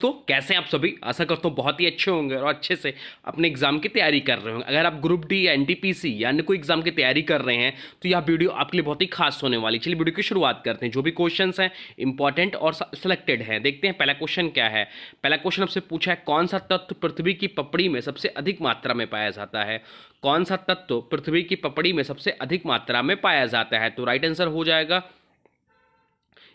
तो कैसे हैं आप सभी। आशा करता हूँ बहुत ही अच्छे होंगे और अच्छे से अपने एग्जाम की तैयारी कर रहे होंगे। अगर आप ग्रुप डी या एनटीपीसी या अन्य कोई एग्जाम की तैयारी कर रहे हैं तो यह वीडियो आपके लिए बहुत ही खास होने वाली। चलिए वीडियो की शुरुआत करते हैं। जो भी क्वेश्चंस हैं इंपॉर्टेंट और सिलेक्टेड हैं। देखते हैं पहला क्वेश्चन क्या है। पहला क्वेश्चन आपसे पूछा है, कौन सा तत्व पृथ्वी की पपड़ी में सबसे अधिक मात्रा में पाया जाता है। कौन सा तत्व पृथ्वी की पपड़ी में सबसे अधिक मात्रा में पाया जाता है। तो राइट आंसर हो जाएगा,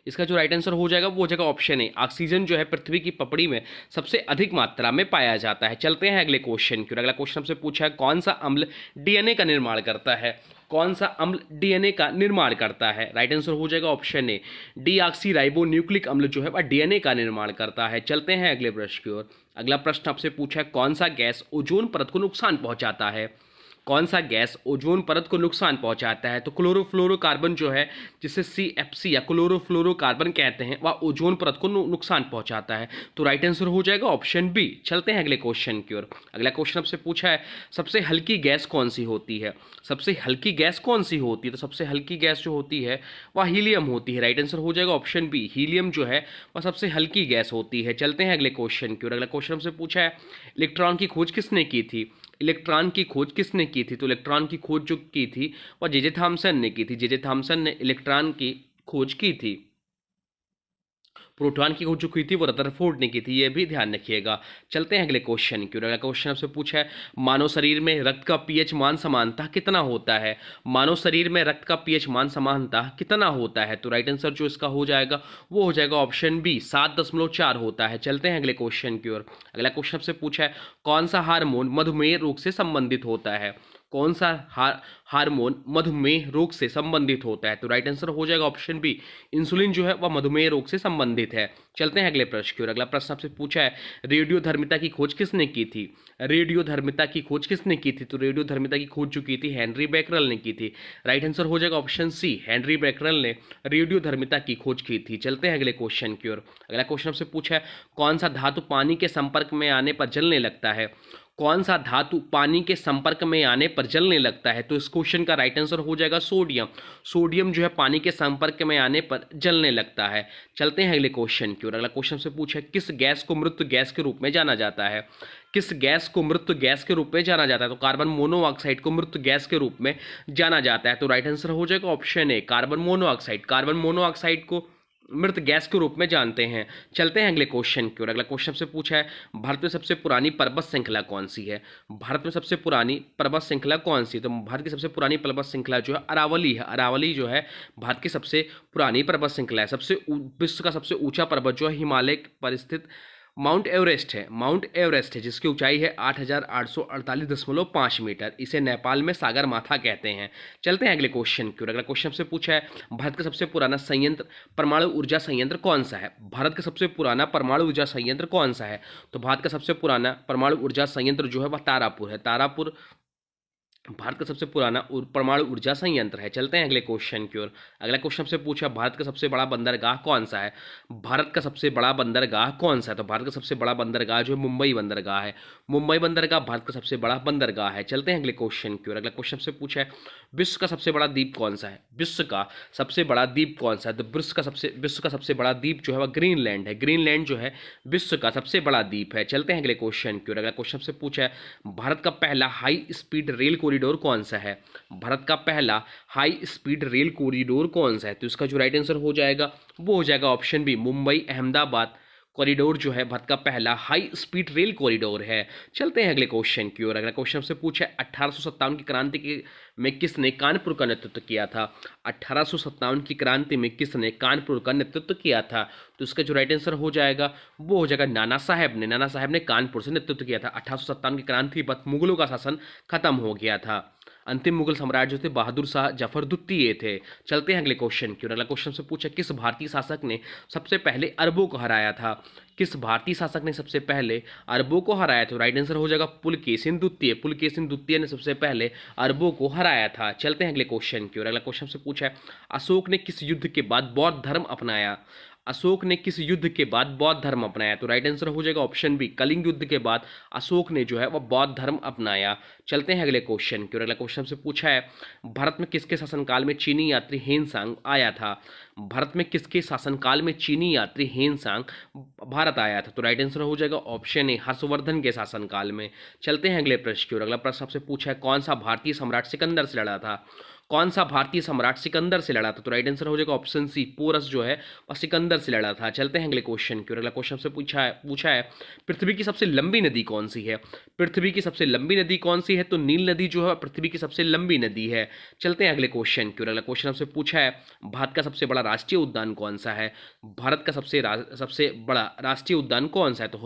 इसका जो राइट आंसर हो जाएगा वो हो जाएगा ऑप्शन ए। ऑक्सीजन जो है पृथ्वी की पपड़ी में सबसे अधिक मात्रा में पाया जाता है। चलते हैं अगले क्वेश्चन की। अगला क्वेश्चन हमसे पूछा है, कौन सा अम्ल डीएनए का निर्माण करता है। कौन सा अम्ल डीएनए का निर्माण करता है। राइट आंसर हो जाएगा ऑप्शन ए, डीऑक्सीराइबो न्यूक्लिक अम्ल जो है वह डीएनए का निर्माण करता है। चलते हैं अगले प्रश्न की ओर। अगला प्रश्न आपसे पूछा है, कौन सा गैस ओजोन परत को नुकसान पहुंचाता है। कौन सा गैस ओजोन परत को नुकसान पहुंचाता है। तो क्लोरोफ्लोरोकार्बन जो है, जिसे सीएफसी या क्लोरोफ्लोरोकार्बन कहते हैं, वह ओजोन परत को नुकसान पहुंचाता है। तो राइट आंसर हो जाएगा ऑप्शन बी। चलते हैं अगले क्वेश्चन की ओर। अगला क्वेश्चन आपसे पूछा है, सबसे हल्की गैस कौन सी होती है। सबसे हल्की गैस कौन सी होती है। तो सबसे हल्की गैस जो होती है वह हीलियम होती है। राइट आंसर हो जाएगा ऑप्शन बी, हीलियम जो है वह सबसे हल्की गैस होती है। चलते हैं अगले क्वेश्चन की ओर। अगला क्वेश्चन हमसे पूछा है, इलेक्ट्रॉन की खोज किसने की थी। इलेक्ट्रॉन की खोज किसने की थी। तो इलेक्ट्रॉन की खोज जो की थी वह जे जे थॉमसन ने की थी। जे जे थॉमसन ने इलेक्ट्रॉन की खोज की थी। प्रोटॉन की खोज जो की थी वो रदरफोर्ड ने की थी, ये भी ध्यान रखिएगा। चलते हैं अगले क्वेश्चन की। अगला क्वेश्चन आपसे पूछा है, मानव शरीर में रक्त का पीएच मान समानता कितना होता है। मानव शरीर में रक्त का पीएच मान समानता कितना होता है। तो राइट आंसर जो इसका हो जाएगा वो हो जाएगा ऑप्शन बी, 7.4 होता है। चलते हैं अगले क्वेश्चन की ओर। अगला क्वेश्चन आपसे पूछा है, कौन सा हार्मोन मधुमेह रोग से संबंधित होता है। कौन सा हार्मोन मधुमेह रोग से संबंधित होता है। तो राइट आंसर हो जाएगा ऑप्शन बी, इंसुलिन जो है वह मधुमेह रोग से संबंधित है। चलते हैं अगले प्रश्न की ओर। अगला प्रश्न आपसे पूछा है, रेडियोधर्मिता की खोज किसने की थी। रेडियोधर्मिता की खोज किसने की थी। तो रेडियोधर्मिता की खोज जो की थी हेनरी बैकरल ने की थी। राइट आंसर हो जाएगा ऑप्शन सी, हेनरी बैकरल ने रेडियोधर्मिता की खोज की थी। चलते हैं अगले क्वेश्चन की ओर। अगला क्वेश्चन आपसे पूछा है, कौन सा धातु पानी के संपर्क में आने पर जलने लगता है। कौन सा धातु पानी के संपर्क में आने पर जलने लगता है। तो इस क्वेश्चन का राइट आंसर हो जाएगा सोडियम। सोडियम जो है पानी के संपर्क में आने पर जलने लगता है। चलते हैं अगले क्वेश्चन की ओर। अगला क्वेश्चन से पूछा है, किस गैस को मृत गैस के रूप में जाना जाता है। किस गैस को मृत गैस के रूप में जाना जाता है। तो कार्बन मोनोऑक्साइड को मृत गैस के रूप में जाना जाता है। तो राइट आंसर हो जाएगा option A, carbon monoxide. Carbon monoxide को मृत गैस के रूप में जानते हैं। चलते हैं अगले क्वेश्चन की ओर। अगला क्वेश्चन से पूछा है, भारत में सबसे पुरानी पर्वत श्रृंखला कौन सी है। भारत में सबसे पुरानी पर्वत श्रृंखला कौन सी है। तो भारत की सबसे पुरानी पर्वत श्रृंखला जो है अरावली है। अरावली जो है भारत की सबसे पुरानी पर्वत श्रृंखला है। विश्व का सबसे ऊंचा पर्वत जो है हिमालय पर स्थित माउंट एवरेस्ट है। माउंट एवरेस्ट है जिसकी ऊंचाई है 8,848.5 मीटर। इसे नेपाल में सागर माथा कहते हैं। चलते हैं अगले क्वेश्चन की ओर। अगला क्वेश्चन से पूछा है, भारत का सबसे पुराना संयंत्र परमाणु ऊर्जा संयंत्र कौन सा है। भारत का सबसे पुराना परमाणु ऊर्जा संयंत्र कौन सा है। तो भारत का सबसे पुराना परमाणु ऊर्जा संयंत्र जो है वह तारापुर है। तारापुर भारत का सबसे पुराना परमाणु ऊर्जा संयंत्र है। चलते हैं अगले क्वेश्चन की ओर। अगला क्वेश्चन से पूछा, भारत का सबसे बड़ा बंदरगाह कौन सा है। भारत का सबसे बड़ा बंदरगाह कौन सा है। तो भारत का सबसे बड़ा बंदरगाह जो है मुंबई बंदरगाह है। मुंबई बंदरगाह भारत का सबसे बड़ा बंदरगाह है। चलते हैं अगले क्वेश्चन की ओर। अगला क्वेश्चन से पूछा है, विश्व का सबसे बड़ा द्वीप कौन सा है। विश्व का सबसे बड़ा द्वीप कौन सा है। तो विश्व का सबसे बड़ा द्वीप जो है वह ग्रीनलैंड है। ग्रीनलैंड जो है विश्व का सबसे बड़ा द्वीप है। चलते हैं अगले क्वेश्चन की ओर। अगला क्वेश्चन से पूछा है, भारत का पहला हाई स्पीड रेल कॉरिडोर कौन सा है। भारत का पहला हाई स्पीड रेल कॉरिडोर कौन सा है। तो इसका जो राइट आंसर हो जाएगा वो हो जाएगा option B, Mumbai Ahmedabad corridor जो है भारत का पहला हाई स्पीड रेल कॉरिडोर है। चलते हैं अगले क्वेश्चन की ओर। अगला क्वेश्चन से पूछा है, 1857 की क्रांति में किसने कानपुर का नेतृत्व किया था। 1857 की क्रांति में किसने कानपुर का नेतृत्व किया था। तो इसका जो राइट आंसर हो जाएगा वो हो जाएगा नाना साहब ने। नाना साहब ने कानपुर से नेतृत्व किया था। 1857 की क्रांति के बाद मुगलों का शासन खत्म हो गया था। अंतिम मुगल सम्राट जो थे बहादुर शाह जफर द्वितीय थे। चलते हैं अगले क्वेश्चन की ओर। अगला क्वेश्चन से पूछा, किस भारतीय शासक ने सबसे पहले अरबों को हराया था। किस भारतीय शासक ने सबसे पहले अरबों को हराया। तो राइट आंसर हो जाएगा पुलकेशिन द्वितीय। पुलकेशिन द्वितीय ने सबसे पहले अरबों को हराया था। चलते हैं अगले क्वेश्चन की ओर। अगला क्वेश्चन से पूछा है, अशोक ने किस युद्ध के बाद बौद्ध धर्म अपनाया। अशोक ने किस युद्ध के बाद बौद्ध धर्म अपनाया? तो राइट आंसर हो जाएगा ऑप्शन बी, कलिंग युद्ध के बाद अशोक ने जो है वह बौद्ध धर्म अपनाया। चलते हैं अगले क्वेश्चन की ओर। अगला क्वेश्चन से पूछा है, भारत में किसके शासनकाल में चीनी यात्री हेनसांग आया था? भारत में किसके शासनकाल में चीनी यात्री हेनसांग भारत आया था? तो राइट आंसर हो जाएगा ऑप्शन ए, हर्षवर्धन के शासनकाल में। चलते हैं अगले प्रश्न की ओर। अगला प्रश्न आपसे पूछा है, कौन सा भारतीय सम्राट सिकंदर से लड़ा था? कौन सा भारतीय सम्राट सिकंदर से लड़ा था? तो राइट आंसर हो जाएगा ऑप्शन सी, पोरस जो है वह सिकंदर से लड़ा था। चलते हैं अगले क्वेश्चन की ओर। अगला क्वेश्चन से पूछा है पृथ्वी की सबसे लंबी नदी कौन सी है? पृथ्वी की सबसे लंबी नदी कौन सी है? तो नील नदी जो है पृथ्वी की सबसे लंबी नदी है। चलते हैं अगले क्वेश्चन की ओर। अगला क्वेश्चन आपसे पूछा है, भारत का सबसे बड़ा राष्ट्रीय उद्यान कौन सा है? भारत का सबसे बड़ा राष्ट्रीय उद्यान कौन सा है? तो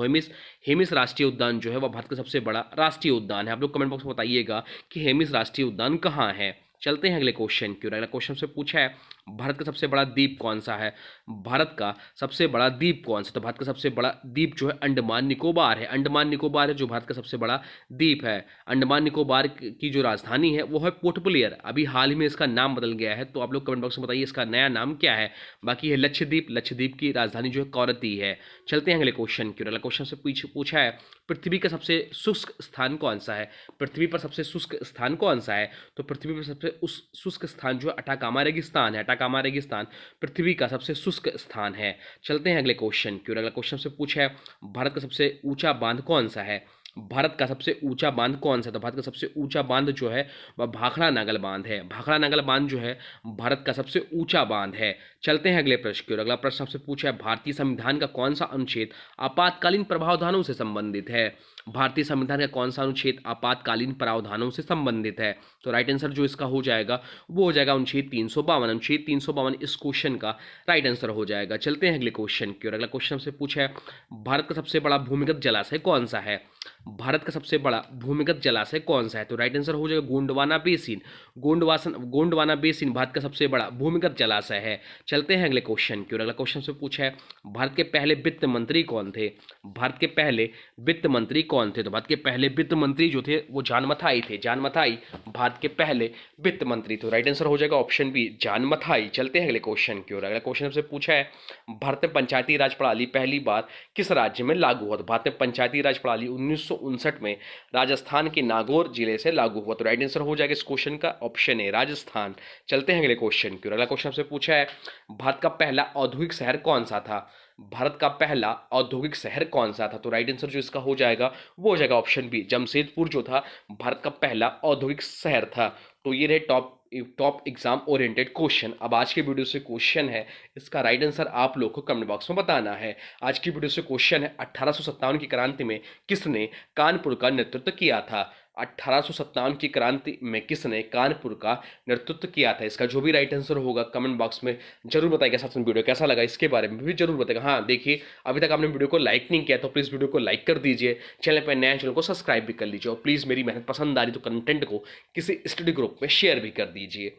हेमिस राष्ट्रीय उद्यान जो है वह भारत का सबसे बड़ा राष्ट्रीय उद्यान है। आप लोग कमेंट बॉक्स में बताइएगा कि हेमिस राष्ट्रीय उद्यान कहाँ है। चलते हैं अगले क्वेश्चन की ओर। अगला क्वेश्चन से पूछा है, भारत का सबसे बड़ा द्वीप कौन सा है? भारत का सबसे बड़ा द्वीप कौन सा? तो भारत का सबसे बड़ा द्वीप जो है अंडमान निकोबार है। अंडमान निकोबार है जो भारत का सबसे बड़ा द्वीप है। अंडमान निकोबार की जो राजधानी है वो है पोर्ट ब्लेयर। अभी हाल ही में इसका नाम बदल गया है, तो आप लोग कमेंट बॉक्स में बताइए इसका नया नाम क्या है। बाकी है लक्षद्वीप। लक्षद्वीप की राजधानी जो है कौरती है। चलते हैं अगले क्वेश्चन की ओर। अगला क्वेश्चन से पूछा है, पृथ्वी का सबसे शुष्क स्थान कौन सा है? पृथ्वी पर सबसे शुष्क स्थान कौन सा है? तो पृथ्वी पर सबसे शुष्क स्थान जो है अटाकामा रेगिस्तान है। अटाकामा रेगिस्तान पृथ्वी का सबसे शुष्क स्थान है। चलते हैं अगले क्वेश्चन की ओर। अगला क्वेश्चन से पूछा है, भारत का सबसे ऊंचा बांध कौन सा है? भारत का सबसे ऊंचा बांध कौन सा? तो भारत का सबसे ऊंचा बांध जो है वह भाखड़ा नागल बांध है। भाखड़ा नागल बांध जो है भारत का सबसे ऊंचा बांध है। चलते हैं अगले प्रश्न की ओर। अगला प्रश्न आपसे पूछा है, भारतीय संविधान का कौन सा अनुच्छेद आपातकालीन प्रावधानों से संबंधित है? भारतीय संविधान का कौन सा अनुच्छेद आपातकालीन प्रावधानों से संबंधित है? तो राइट आंसर जो इसका हो जाएगा वो हो जाएगा अनुच्छेद 352। अनुच्छेद 352 इस क्वेश्चन का राइट आंसर हो जाएगा। चलते हैं अगले क्वेश्चन की ओर। अगला क्वेश्चन से पूछा है, भारत का सबसे बड़ा भूमिगत जलाशय कौन सा है? भारत का सबसे बड़ा भूमिगत जलाशय कौन सा है? तो राइट आंसर हो जाएगा गोंडवाना बेसिन। गोंडवाना बेसिन भारत का सबसे बड़ा भूमिगत जलाशय है। चलते हैं अगले क्वेश्चन की ओर। अगला क्वेश्चन से पूछा है, भारत के पहले वित्त मंत्री कौन थे? भारत के पहले वित्त मंत्री कौन थे? तो भारत के पहले वित्त मंत्री जो थे वो जान मथाई थे। जान मथाई भारत के पहले वित्त मंत्री। तो राइट आंसर हो जाएगा ऑप्शन बी, जान मथाई। चलते हैं अगले क्वेश्चन की ओर। अगला क्वेश्चन से पूछा है, भारत में पंचायती राज प्रणाली पहली बार किस राज्य में लागू हुआ? तो भारत में पंचायती राज प्रणाली 1959 में राजस्थान के नागौर जिले से लागू हुआ। तो राइट आंसर हो जाएगा इस क्वेश्चन का ऑप्शन ए, राजस्थान। चलते हैं अगले क्वेश्चन की ओर। अगला क्वेश्चन से पूछा है, भारत का पहला औद्योगिक शहर कौन सा था? भारत का पहला औद्योगिक शहर कौन सा था? तो राइट आंसर जो इसका हो जाएगा वो हो जाएगा ऑप्शन बी, जमशेदपुर जो था भारत का पहला औद्योगिक शहर था। तो ये रहे टॉप एग्जाम ओरिएंटेड क्वेश्चन। अब आज की वीडियो से क्वेश्चन है, इसका राइट आंसर आप लोग को कमेंट बॉक्स में बताना है। आज की वीडियो से क्वेश्चन है, 1857 की क्रांति में किसने कानपुर का नेतृत्व किया था? 1857 की क्रांति में किसने कानपुर का नेतृत्व किया था? इसका जो भी राइट आंसर होगा कमेंट बॉक्स में जरूर बताइएगा। साथ में वीडियो कैसा लगा इसके बारे में भी जरूर बताइएगा। हाँ देखिए, अभी तक आपने वीडियो को लाइक नहीं किया तो प्लीज़ वीडियो को लाइक कर दीजिए। चैनल पर नया चैनल को सब्सक्राइब भी कर लीजिए, और प्लीज़ मेरी मेहनत पसंद आ रही तो कंटेंट को किसी स्टडी ग्रुप में शेयर भी कर दीजिए।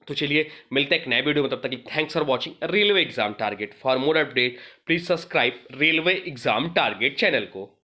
तो चलिए मिलते हैं एक नए वीडियो में, तब तक के thanks for watching railway exam target. For more update please subscribe railway exam target channel को।